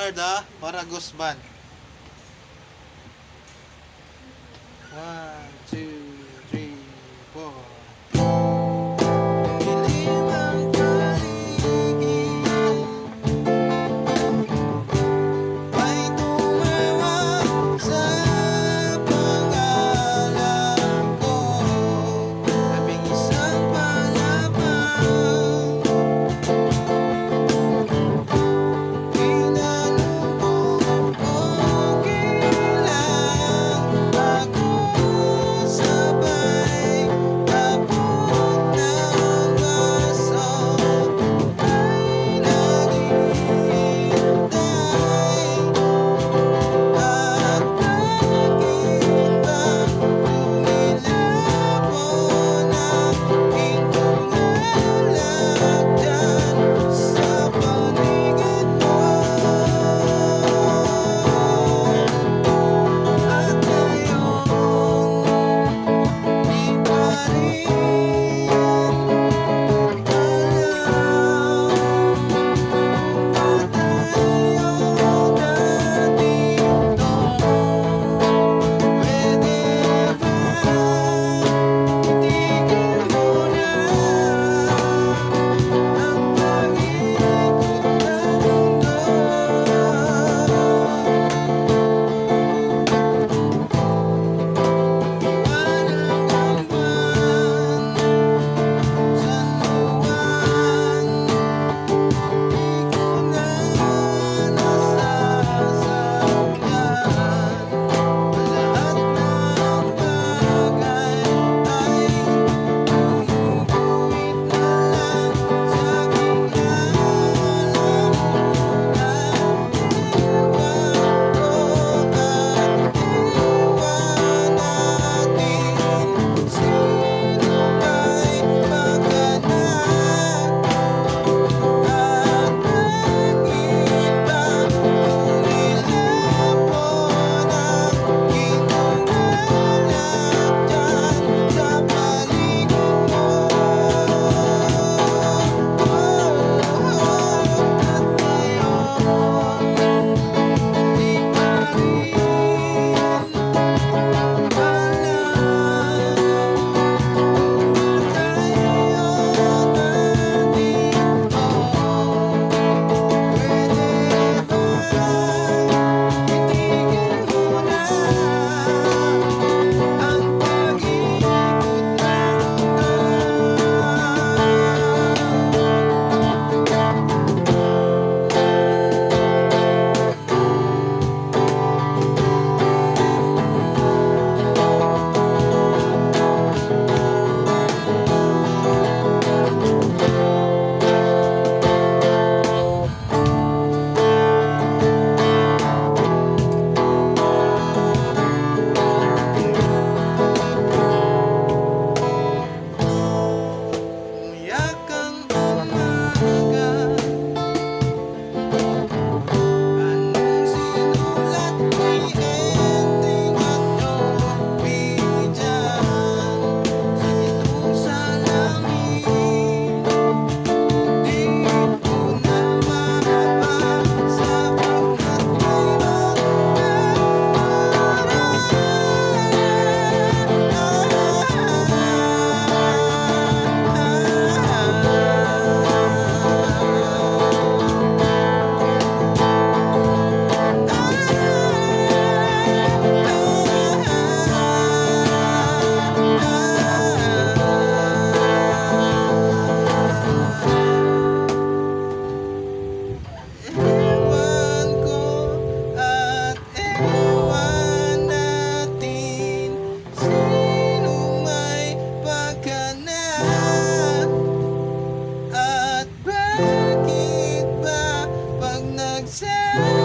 are the Paragus Band. 1, 2, 3, 4. Dilim ang paligid, may tumawag sa pangalan ko. Labing isang palapang pinalubog ko, kilang ako sabay tapos ng baso ay naghihintay. At bakit ba tumilapon ang iyong alak dyan sa paligid mo? At ngayon di pa rin alam kung ba't tayo na dito. Pwede ba itigil mo na ang pag-ikot ng mundo? Liwanag ang buwan sa nuwan, di ko na nasasakyan. Lahat ng bagay ay gumuguhit na lang sa aking alam na ewan ko at ewan natin sino may pagganap. At bakit ba tumilapon ang iyong alak dyan sa paligid mo? At ngayon di pa rin alam kung ba't tayo na dito. Pwede ba itigil mo na ang pag-ikot ng umiyak ang umaga? Anong sinulat ni Ending at Dobby dyan sa gitong salamin? Di ko na mabasa pagkat may ewan ko at ewan natin sino may pagganap. At bakit ba pag nagsabi